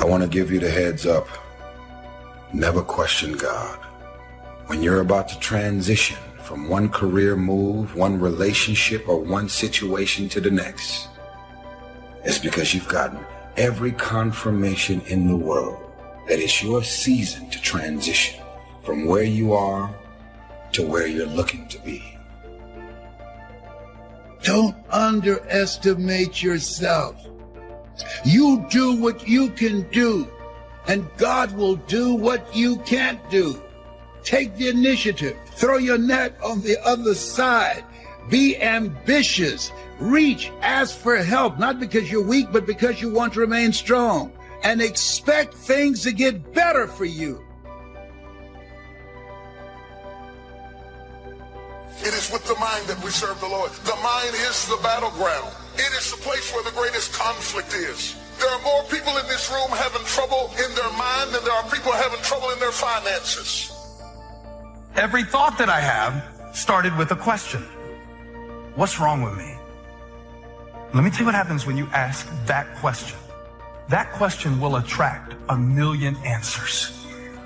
I want to give you the heads up. Never question God. When you're about to transition from one career move, one relationship, or one situation to the next, it's because you've gotten every confirmation in the world that it's your season to transition from where you are to where you're looking to be. Don't underestimate yourself. You do what you can do, and God will do what you can't do. Take the initiative. Throw your net on the other side. Be ambitious. Reach. Ask for help, not because you're weak, but because you want to remain strong. And expect things to get better for you. It is with the mind that we serve the Lord. The mind is the battleground. It is the place where the greatest conflict is. There are more people in this room having trouble in their mind than there are people having trouble in their finances. Every thought that I have started with a question. What's wrong with me? Let me tell you what happens when you ask that question. That question will attract 1,000,000 answers.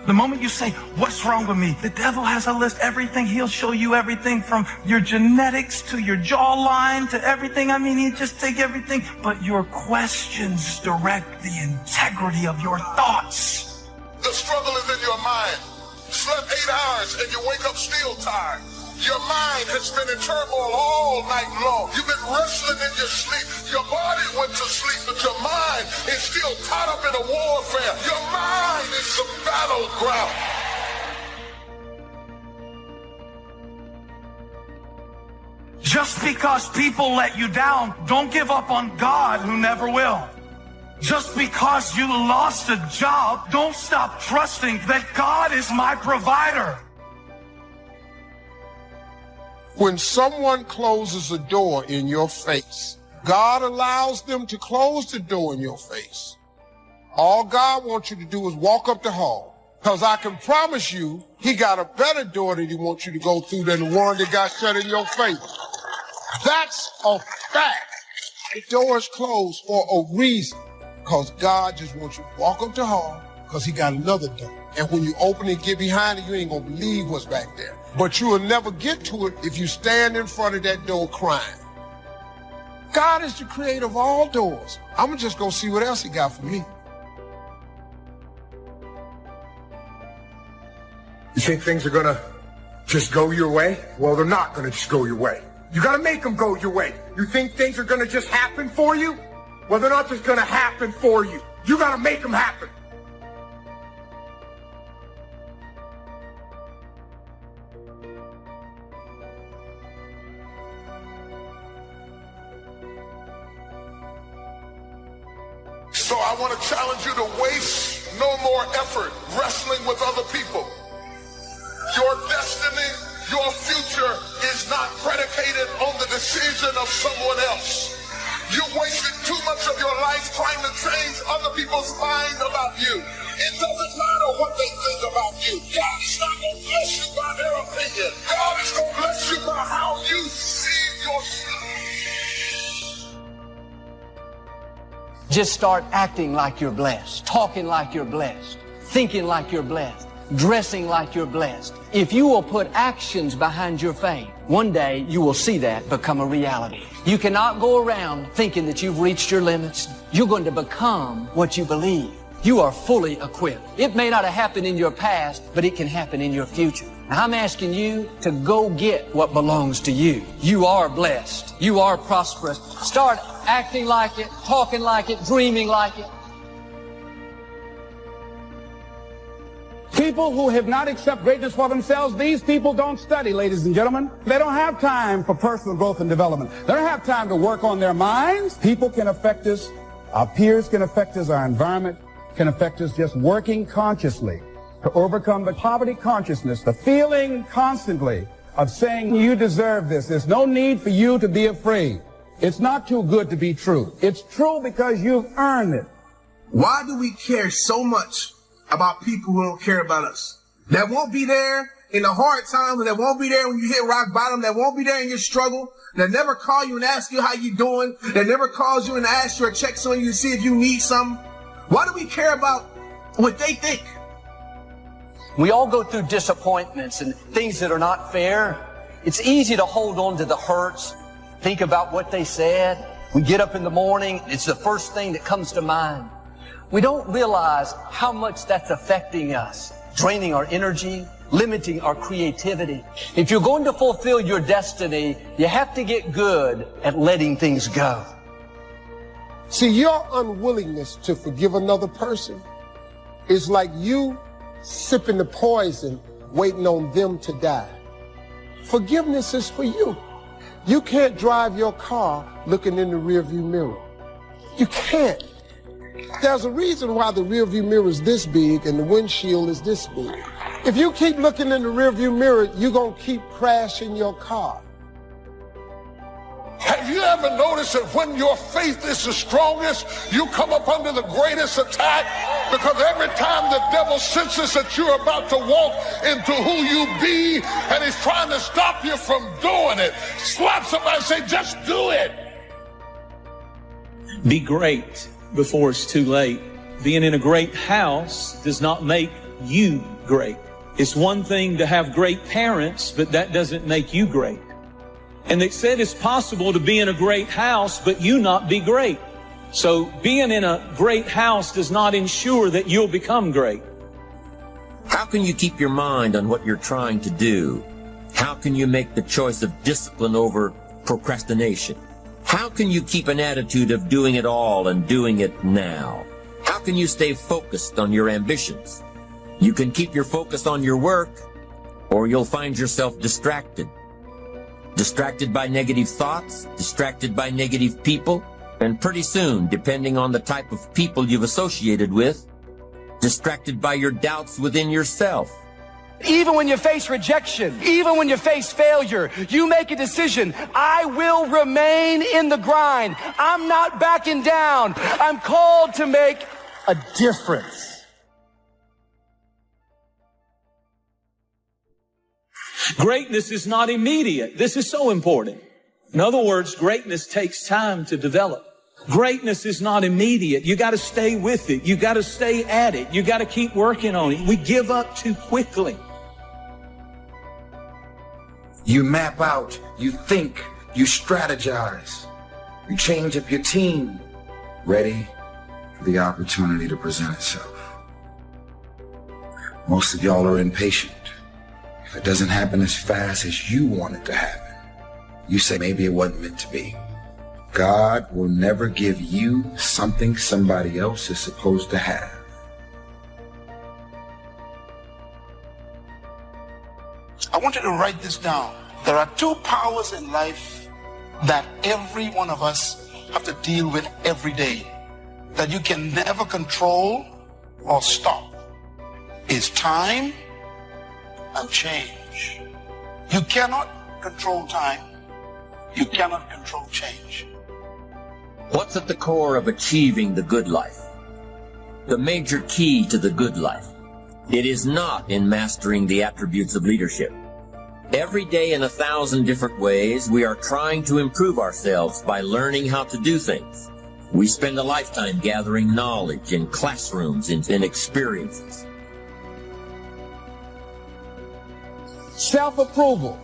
The moment you say, what's wrong with me? The devil has a list, everything. He'll show you everything from your genetics to your jawline to everything. I mean, he'll just take everything. But your questions direct the integrity of your thoughts. The struggle is in your mind. Slept 8 hours and you wake up still tired. Your mind has been in turmoil all night long. You've been wrestling in your sleep. Your body went to sleep, but your mind is still caught up in a warfare. Your mind is the battleground. Just because people let you down, don't give up on God, who never will. Just because you lost a job, don't stop trusting that God is my provider. When someone closes a door in your face, God allows them to close the door in your face. All God wants you to do is walk up the hall. Because I can promise you, he got a better door that he wants you to go through than the one that got shut in your face. That's a fact. The door is closed for a reason. Because God just wants you to walk up the hall because he got another door. And when you open it and get behind it, you ain't going to believe what's back there. But you will never get to it if you stand in front of that door crying. God is the creator of all doors. I'm going to just go see what else he got for me. You think things are going to just go your way? Well, they're not going to just go your way. You got to make them go your way. You think things are going to just happen for you? Well, they're not just going to happen for you. You got to make them happen. So I want to challenge you to waste no more effort wrestling with other people. Your destiny, your future is not predicated on the decision of someone else. You wasted too much of your life trying to change other people's mind about you. It doesn't matter what they think about you. God is not going to bless you by their opinion. God is going to bless you by how you see yourself. Just start acting like you're blessed, talking like you're blessed, thinking like you're blessed, dressing like you're blessed. If you will put actions behind your faith, one day you will see that become a reality. You cannot go around thinking that you've reached your limits. You're going to become what you believe. You are fully equipped. It may not have happened in your past, but it can happen in your future. Now, I'm asking you to go get what belongs to you. You are blessed. You are prosperous. Start acting like it, talking like it, dreaming like it. People who have not accepted greatness for themselves, these people don't study, ladies and gentlemen. They don't have time for personal growth and development. They don't have time to work on their minds. People can affect us. Our peers can affect us. Our environment can affect us. Just working consciously to overcome the poverty consciousness, the feeling constantly of saying you deserve this. There's no need for you to be afraid. It's not too good to be true. It's true because you've earned it. Why do we care so much about people who don't care about us? That won't be there in the hard times, that won't be there when you hit rock bottom, that won't be there in your struggle, that never call you and ask you how you doing, that never calls you and asks you or checks on you to see if you need something. Why do we care about what they think? We all go through disappointments and things that are not fair. It's easy to hold on to the hurts, think about what they said. We get up in the morning, it's the first thing that comes to mind. We don't realize how much that's affecting us, draining our energy, limiting our creativity. If you're going to fulfill your destiny, you have to get good at letting things go. See, your unwillingness to forgive another person is like you sipping the poison, waiting on them to die. Forgiveness is for you. You can't drive your car looking in the rearview mirror. You can't. There's a reason why the rearview mirror is this big and the windshield is this big. If you keep looking in the rearview mirror, you're going to keep crashing your car. Have you ever noticed that when your faith is the strongest, you come up under the greatest attack? Because every time the devil senses that you're about to walk into who you be, and he's trying to stop you from doing it, slap somebody and say, just do it. Be great before it's too late. Being in a great house does not make you great. It's one thing to have great parents, but that doesn't make you great. And they said it's possible to be in a great house, but you not be great. So being in a great house does not ensure that you'll become great. How can you keep your mind on what you're trying to do? How can you make the choice of discipline over procrastination? How can you keep an attitude of doing it all and doing it now? How can you stay focused on your ambitions? You can keep your focus on your work, or you'll find yourself distracted. Distracted by negative thoughts, distracted by negative people, and pretty soon, depending on the type of people you've associated with, distracted by your doubts within yourself. Even when you face rejection, even when you face failure, you make a decision. I will remain in the grind. I'm not backing down. I'm called to make a difference. Greatness is not immediate. This is so important. In other words, greatness takes time to develop. Greatness is not immediate. You got to stay with it. You got to stay at it. You got to keep working on it. We give up too quickly. You map out, you think, you strategize, you change up your team, ready for the opportunity to present itself. Most of y'all are impatient. If it doesn't happen as fast as you want it to happen, you say maybe it wasn't meant to be. God will never give you something somebody else is supposed to have. I want you to write this down. There are two powers in life that every one of us have to deal with every day, that you can never control or stop. It's time and change. You cannot control time. You cannot control change. What's at the core of achieving the good life? The major key to the good life. It is not in mastering the attributes of leadership. Every day in 1,000 different ways, we are trying to improve ourselves by learning how to do things. We spend a lifetime gathering knowledge in classrooms and experiences. Self-approval.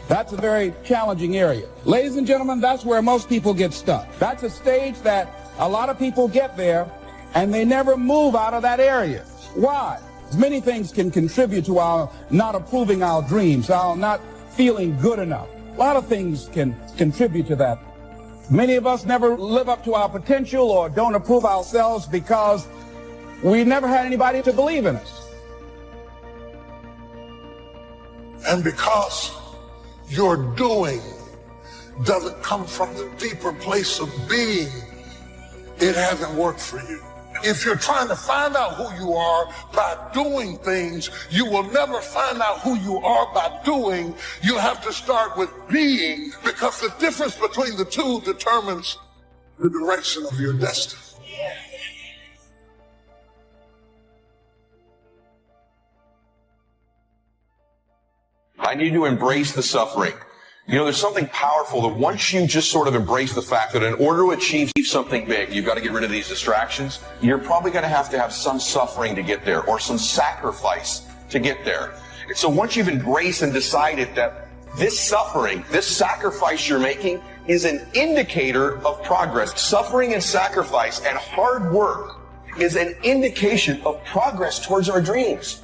That's a very challenging area. Ladies and gentlemen, that's where most people get stuck. That's a stage that a lot of people get there and they never move out of that area. Why? Many things can contribute to our not approving our dreams, our not feeling good enough. A lot of things can contribute to that. Many of us never live up to our potential or don't approve ourselves because we never had anybody to believe in us. And because your doing doesn't come from the deeper place of being, it hasn't worked for you. If you're trying to find out who you are by doing things, you will never find out who you are by doing. You have to start with being, because the difference between the two determines the direction of your destiny. I need to embrace the suffering. You know, there's something powerful that once you just sort of embrace the fact that in order to achieve something big, you've got to get rid of these distractions. You're probably going to have some suffering to get there or some sacrifice to get there. And so once you've embraced and decided that this suffering, this sacrifice you're making is an indicator of progress. Suffering and sacrifice and hard work is an indication of progress towards our dreams.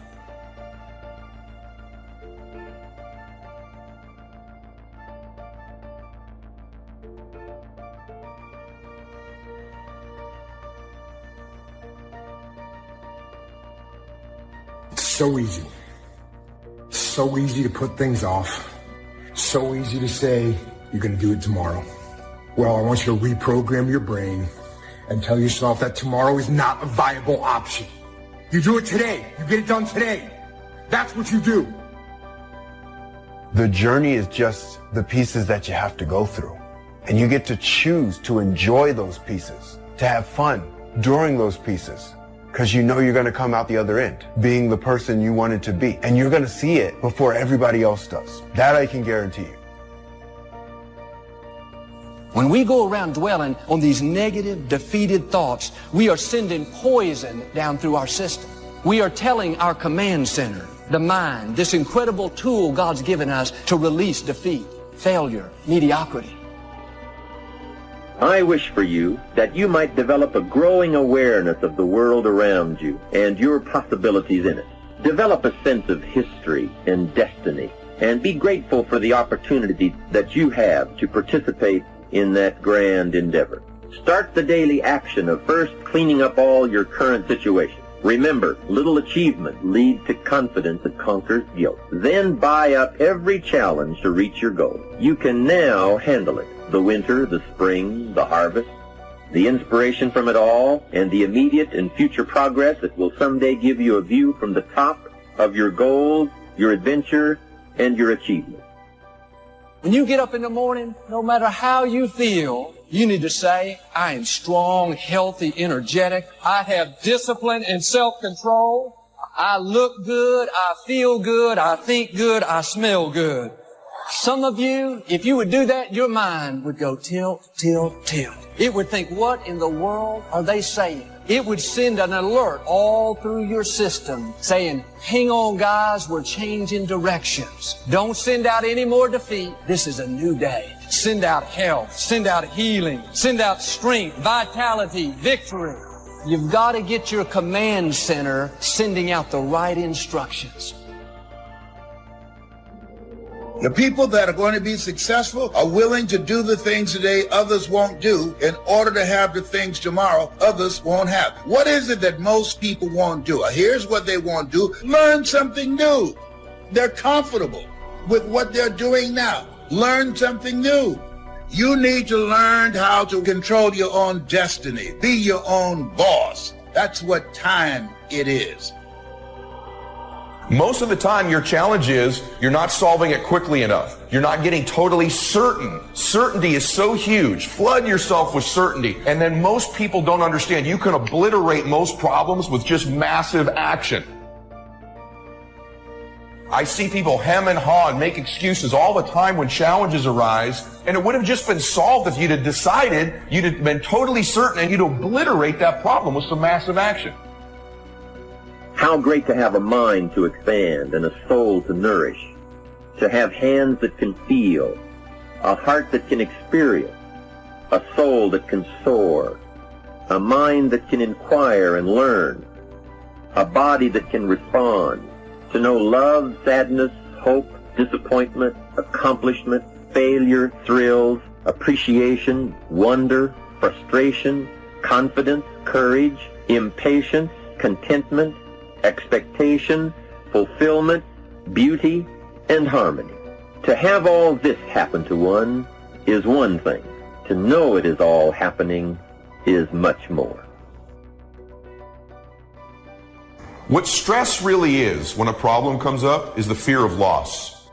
So easy. So easy to put things off. So easy to say, you're going to do it tomorrow. Well, I want you to reprogram your brain and tell yourself that tomorrow is not a viable option. You do it today. You get it done today. That's what you do. The journey is just the pieces that you have to go through. And you get to choose to enjoy those pieces, to have fun during those pieces. Because you know you're going to come out the other end, being the person you wanted to be. And you're going to see it before everybody else does. That I can guarantee you. When we go around dwelling on these negative, defeated thoughts, we are sending poison down through our system. We are telling our command center, the mind, this incredible tool God's given us to release defeat, failure, mediocrity. I wish for you that you might develop a growing awareness of the world around you and your possibilities in it. Develop a sense of history and destiny, and be grateful for the opportunity that you have to participate in that grand endeavor. Start the daily action of first cleaning up all your current situations. Remember, little achievement leads to confidence that conquers guilt. Then buy up every challenge to reach your goal. You can now handle it. The winter, the spring, the harvest, the inspiration from it all, and the immediate and future progress that will someday give you a view from the top of your goals, your adventure, and your achievement. When you get up in the morning, no matter how you feel, you need to say, I am strong, healthy, energetic. I have discipline and self-control. I look good. I feel good. I think good. I smell good. Some of you, if you would do that, your mind would go tilt, tilt, tilt. It would think, what in the world are they saying? It would send an alert all through your system saying, hang on guys, we're changing directions. Don't send out any more defeat. This is a new day. Send out health, send out healing, send out strength, vitality, victory. You've got to get your command center sending out the right instructions. The people that are going to be successful are willing to do the things today others won't do in order to have the things tomorrow others won't have. What is it that most people won't do? Here's what they won't do. Learn something new. They're comfortable with what they're doing now. Learn something new. You need to learn how to control your own destiny. Be your own boss. That's what time it is. Most of the time, your challenge is you're not solving it quickly enough. You're not getting totally certain. Certainty is so huge. Flood yourself with certainty. And then most people don't understand. You can obliterate most problems with just massive action. I see people hem and haw and make excuses all the time when challenges arise, and it would have just been solved if you'd have decided, you'd have been totally certain, and you'd obliterate that problem with some massive action. How great to have a mind to expand and a soul to nourish, to have hands that can feel, a heart that can experience, a soul that can soar, a mind that can inquire and learn, a body that can respond, to know love, sadness, hope, disappointment, accomplishment, failure, thrills, appreciation, wonder, frustration, confidence, courage, impatience, contentment, expectation, fulfillment, beauty, and harmony. To have all this happen to one is one thing. To know it is all happening is much more. What stress really is when a problem comes up is the fear of loss.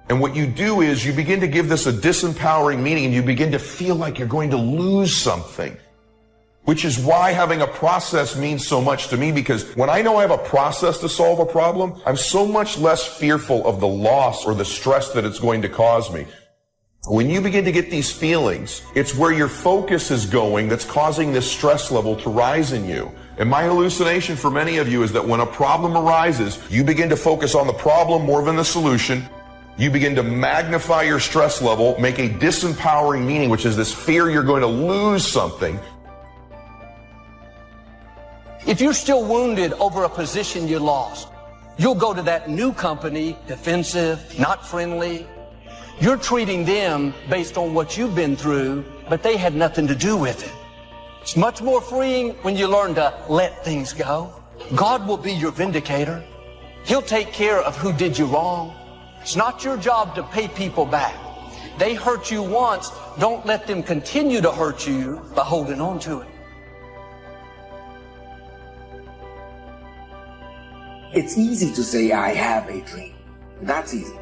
And what you do is you begin to give this a disempowering meaning, and you begin to feel like you're going to lose something. which is why having a process means so much to me, because when I know I have a process to solve a problem, I'm so much less fearful of the loss or the stress that it's going to cause me. When you begin to get these feelings, it's where your focus is going that's causing this stress level to rise in you. And my hallucination for many of you is that when a problem arises, you begin to focus on the problem more than the solution. You begin to magnify your stress level, make a disempowering meaning, which is this fear you're going to lose something. If you're still wounded over a position you lost, you'll go to that new company, defensive, not friendly. You're treating them based on what you've been through, but they had nothing to do with it. It's much more freeing when you learn to let things go. God will be your vindicator. He'll take care of who did you wrong. It's not your job to pay people back. They hurt you once. Don't let them continue to hurt you by holding on to it. It's easy to say, I have a dream. That's easy.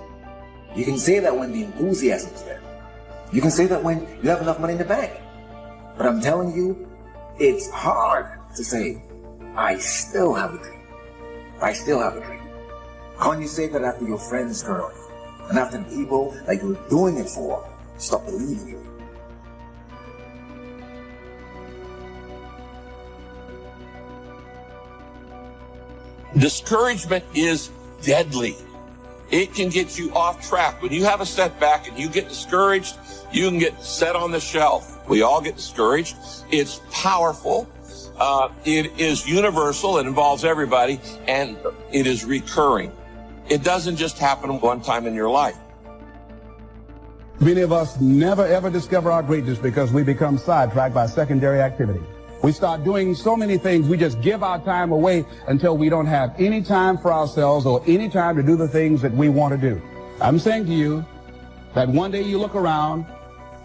You can say that when the enthusiasm is there. You can say that when you have enough money in the bank. But I'm telling you, it's hard to say, I still have a dream. I still have a dream. How can you say that after your friends turn on you? And after the people that you're doing it for stop believing you? Discouragement is deadly. It can get you off track. When you have a setback and you get discouraged, you can get set on the shelf. We all get discouraged. It's powerful. It is universal. It involves everybody, and it is recurring. It doesn't just happen one time in your life. Many of us never ever discover our greatness because we become sidetracked by secondary activity. We start doing so many things, we just give our time away until we don't have any time for ourselves or any time to do the things that we want to do. I'm saying to you that one day you look around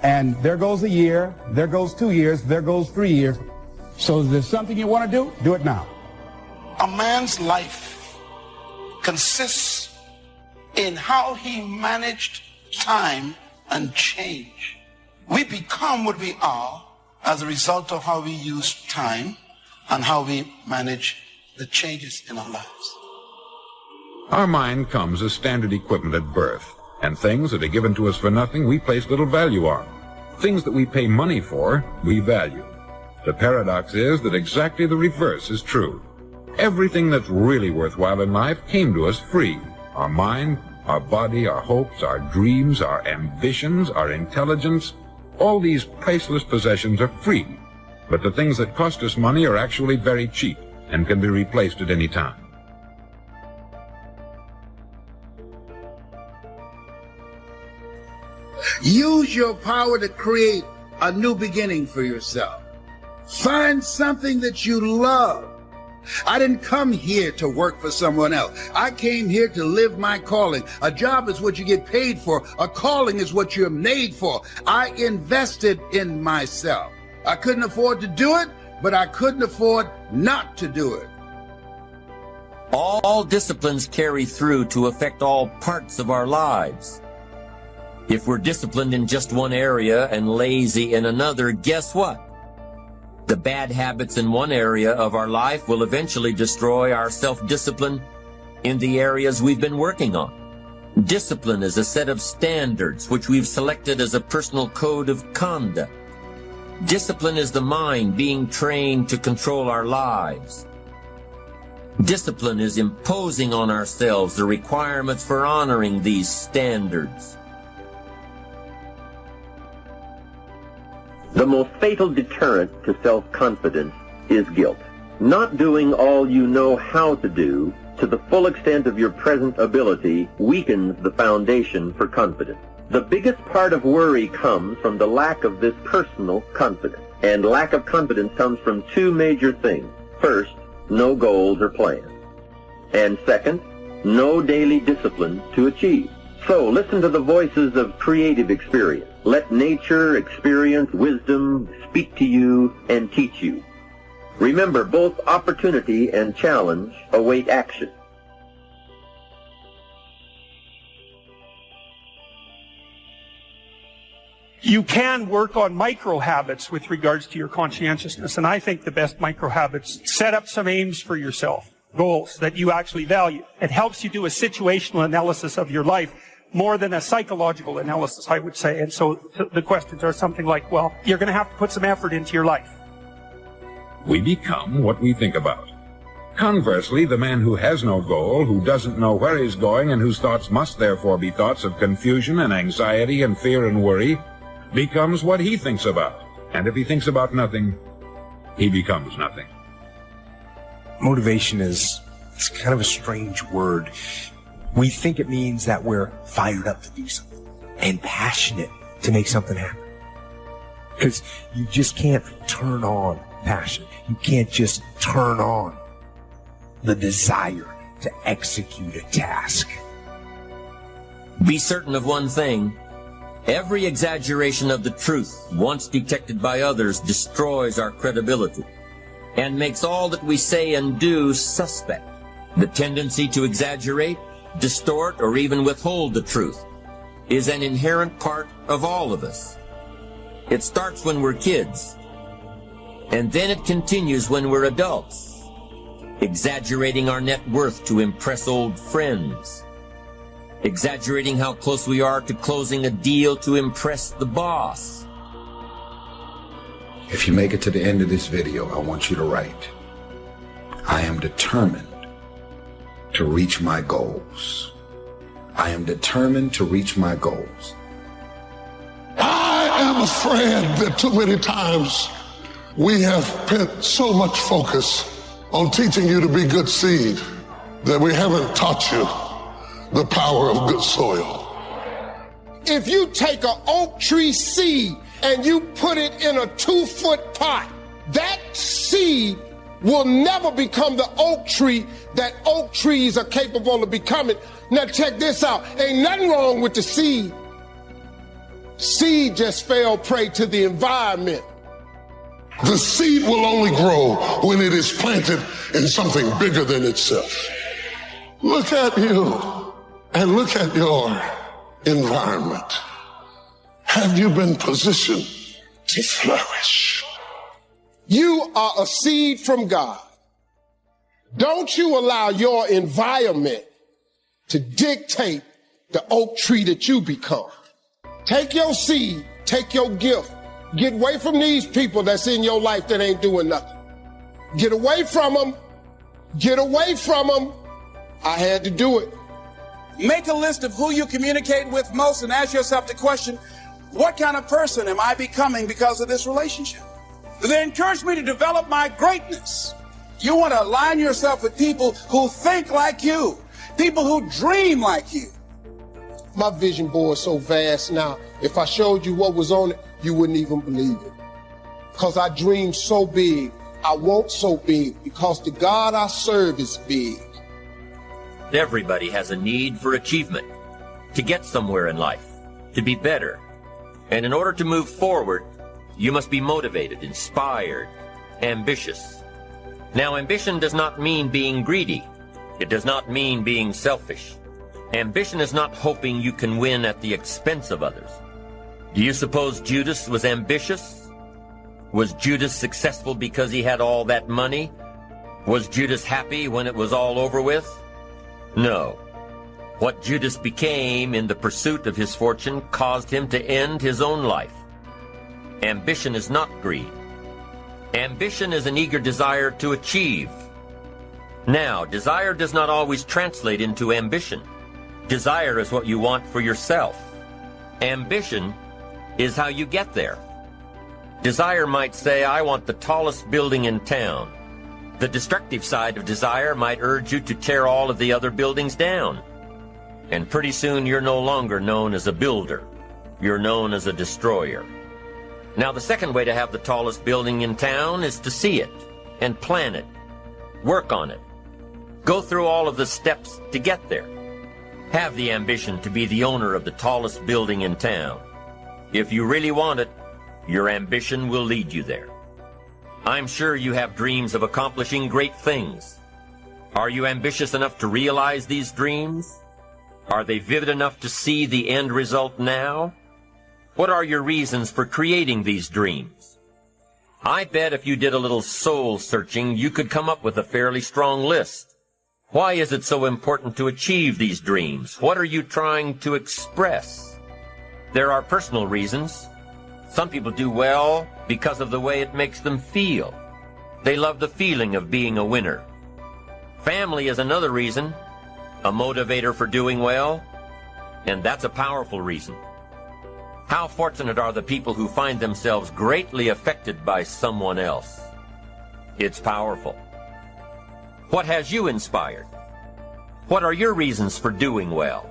and there goes a year, there goes 2 years, there goes 3 years. So if there's something you want to do it now. A man's life consists in how he managed time and change. We become what we are as a result of how we use time and how we manage the changes in our lives. Our mind comes as standard equipment at birth, and things that are given to us for nothing we place little value on. Things that we pay money for, we value. The paradox is that exactly the reverse is true. Everything that's really worthwhile in life came to us free. Our mind, our body, our hopes, our dreams, our ambitions, our intelligence. All these priceless possessions are free, but the things that cost us money are actually very cheap and can be replaced at any time. Use your power to create a new beginning for yourself. Find something that you love. I didn't come here to work for someone else. I came here to live my calling. A job is what you get paid for. A calling is what you're made for. I invested in myself. I couldn't afford to do it, but I couldn't afford not to do it. All disciplines carry through to affect all parts of our lives. If we're disciplined in just one area and lazy in another, guess what? The bad habits in one area of our life will eventually destroy our self-discipline in the areas we've been working on. Discipline is a set of standards which we've selected as a personal code of conduct. Discipline is the mind being trained to control our lives. Discipline is imposing on ourselves the requirements for honoring these standards. The most fatal deterrent to self-confidence is guilt. Not doing all you know how to do to the full extent of your present ability weakens the foundation for confidence. The biggest part of worry comes from the lack of this personal confidence. And lack of confidence comes from two major things. First, no goals or plans. And second, no daily discipline to achieve. So listen to the voices of creative experience. Let nature, experience, wisdom speak to you and teach you. Remember, both opportunity and challenge await action. You can work on micro habits with regards to your conscientiousness, and I think the best micro habits, set up some aims for yourself, goals that you actually value. It helps you do a situational analysis of your life more than a psychological analysis, I would say. And so the questions are something like, well, you're going to have to put some effort into your life. We become what we think about. Conversely, the man who has no goal, who doesn't know where he's going, and whose thoughts must therefore be thoughts of confusion and anxiety and fear and worry, becomes what he thinks about. And if he thinks about nothing, he becomes nothing. Motivation it's kind of a strange word. We think it means that we're fired up to do something and passionate to make something happen. Because you just can't turn on passion. You can't just turn on the desire to execute a task. Be certain of one thing. Every exaggeration of the truth, once detected by others, destroys our credibility and makes all that we say and do suspect. The tendency to exaggerate, distort, or even withhold the truth is an inherent part of all of us. It starts when we're kids, and then it continues when we're adults, exaggerating our net worth to impress old friends, exaggerating how close we are to closing a deal to impress the boss. If you make it to the end of this video, I want you to write, I am determined to reach my goals. I am determined to reach my goals. I am afraid that too many times we have spent so much focus on teaching you to be good seed that we haven't taught you the power of good soil. If you take an oak tree seed and you put it in a 2-foot pot, that seed will never become the oak tree that oak trees are capable of becoming. Now check this out. Ain't nothing wrong with the seed. Seed just fell prey to the environment. The seed will only grow when it is planted in something bigger than itself. Look at you and look at your environment. Have you been positioned to flourish? You are a seed from God. Don't you allow your environment to dictate the oak tree that you become. Take your seed, take your gift. Get away from these people that's in your life that ain't doing nothing. Get away from them. Get away from them. I had to do it. Make a list of who you communicate with most and ask yourself the question, what kind of person am I becoming because of this relationship? They encourage me to develop my greatness. You want to align yourself with people who think like you, people who dream like you. My vision board is so vast now. If I showed you what was on it, you wouldn't even believe it. Because I dream so big, I want so big, because the God I serve is big. Everybody has a need for achievement, to get somewhere in life, to be better. And in order to move forward, you must be motivated, inspired, ambitious. Now, ambition does not mean being greedy. It does not mean being selfish. Ambition is not hoping you can win at the expense of others. Do you suppose Judas was ambitious? Was Judas successful because he had all that money? Was Judas happy when it was all over with? No. What Judas became in the pursuit of his fortune caused him to end his own life. Ambition is not greed. Ambition is an eager desire to achieve. Now, desire does not always translate into ambition. Desire is what you want for yourself. Ambition is how you get there. Desire might say, I want the tallest building in town. The destructive side of desire might urge you to tear all of the other buildings down. And pretty soon you're no longer known as a builder. You're known as a destroyer. Now, the second way to have the tallest building in town is to see it and plan it. Work on it. Go through all of the steps to get there. Have the ambition to be the owner of the tallest building in town. If you really want it, your ambition will lead you there. I'm sure you have dreams of accomplishing great things. Are you ambitious enough to realize these dreams? Are they vivid enough to see the end result now? What are your reasons for creating these dreams? I bet if you did a little soul searching, you could come up with a fairly strong list. Why is it so important to achieve these dreams? What are you trying to express? There are personal reasons. Some people do well because of the way it makes them feel. They love the feeling of being a winner. Family is another reason, a motivator for doing well, and that's a powerful reason. How fortunate are the people who find themselves greatly affected by someone else? It's powerful. What has you inspired? What are your reasons for doing well?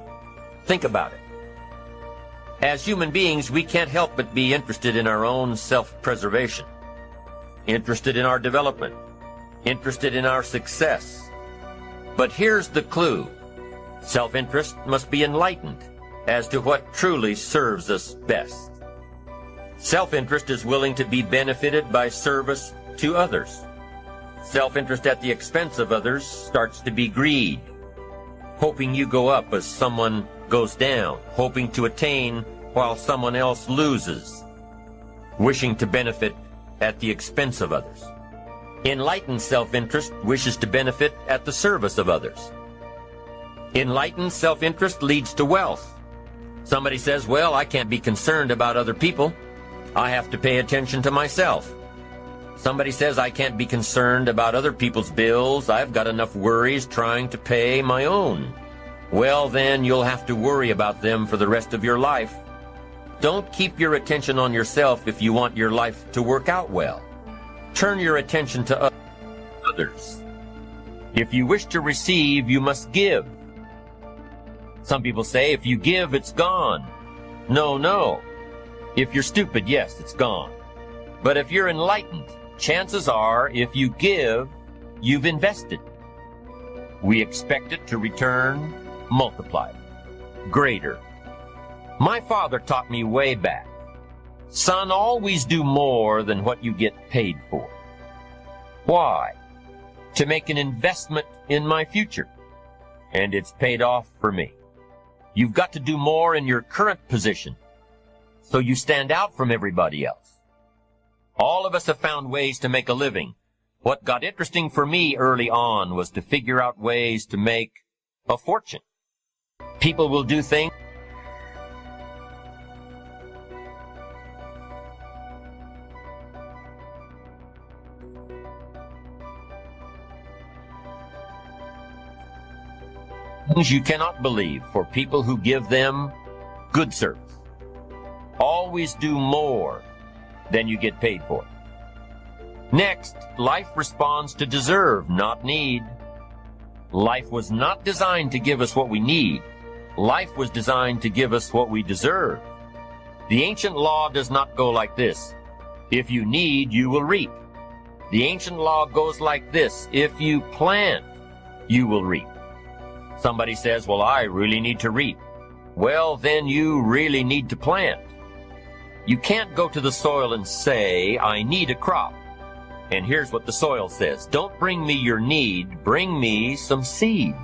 Think about it. As human beings, we can't help but be interested in our own self-preservation, interested in our development, interested in our success. But here's the clue. Self-interest must be enlightened as to what truly serves us best. Self-interest is willing to be benefited by service to others. Self-interest at the expense of others starts to be greed, hoping you go up as someone goes down, hoping to attain while someone else loses, wishing to benefit at the expense of others. Enlightened self-interest wishes to benefit at the service of others. Enlightened self-interest leads to wealth. Somebody says, well, I can't be concerned about other people. I have to pay attention to myself. Somebody says I can't be concerned about other people's bills. I've got enough worries trying to pay my own. Well, then you'll have to worry about them for the rest of your life. Don't keep your attention on yourself if you want your life to work out well. Turn your attention to others. If you wish to receive, you must give. Some people say, if you give, it's gone. No. If you're stupid, yes, it's gone. But if you're enlightened, chances are, if you give, you've invested. We expect it to return multiplied, greater. My father taught me way back, son, always do more than what you get paid for. Why? To make an investment in my future. And it's paid off for me. You've got to do more in your current position, so you stand out from everybody else. All of us have found ways to make a living. What got interesting for me early on was to figure out ways to make a fortune. People will do things you cannot believe for people who give them good service. Always do more than you get paid for. Next, life responds to deserve, not need. Life was not designed to give us what we need. Life was designed to give us what we deserve. The ancient law does not go like this. If you need, you will reap. The ancient law goes like this. If you plant, you will reap. Somebody says, well, I really need to reap. Well, then you really need to plant. You can't go to the soil and say, I need a crop. And here's what the soil says. Don't bring me your need. Bring me some seed.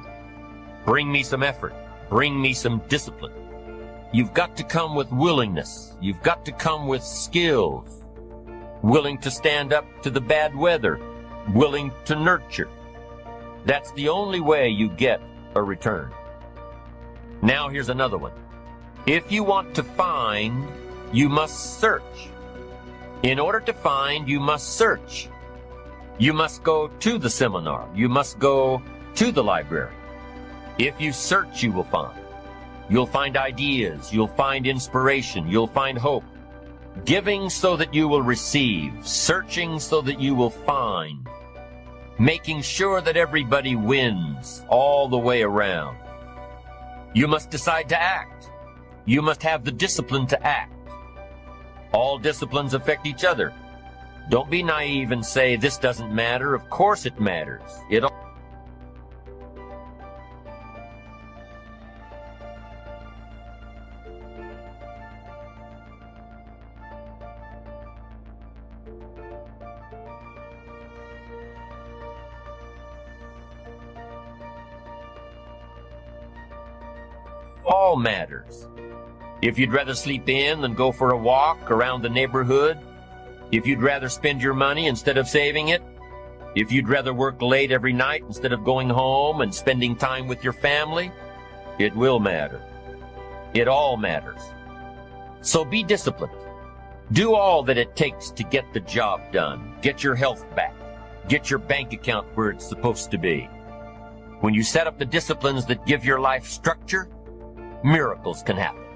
Bring me some effort. Bring me some discipline. You've got to come with willingness. You've got to come with skills. Willing to stand up to the bad weather. Willing to nurture. That's the only way you get a return. Now here's another one. If you want to find, you must search. In order to find, you must search. You must go to the seminar. You must go to the library. If you search, you will find. You'll find ideas. You'll find inspiration. You'll find hope. Giving so that you will receive. Searching so that you will find. Making sure that everybody wins all the way around. You must decide to act. You must have the discipline to act. All disciplines affect each other. Don't be naive and say, this doesn't matter. Of course it matters. It all matters. If you'd rather sleep in than go for a walk around the neighborhood, if you'd rather spend your money instead of saving it, if you'd rather work late every night instead of going home and spending time with your family, it will matter. It all matters. So be disciplined. Do all that it takes to get the job done. Get your health back. Get your bank account where it's supposed to be. When you set up the disciplines that give your life structure, miracles can happen.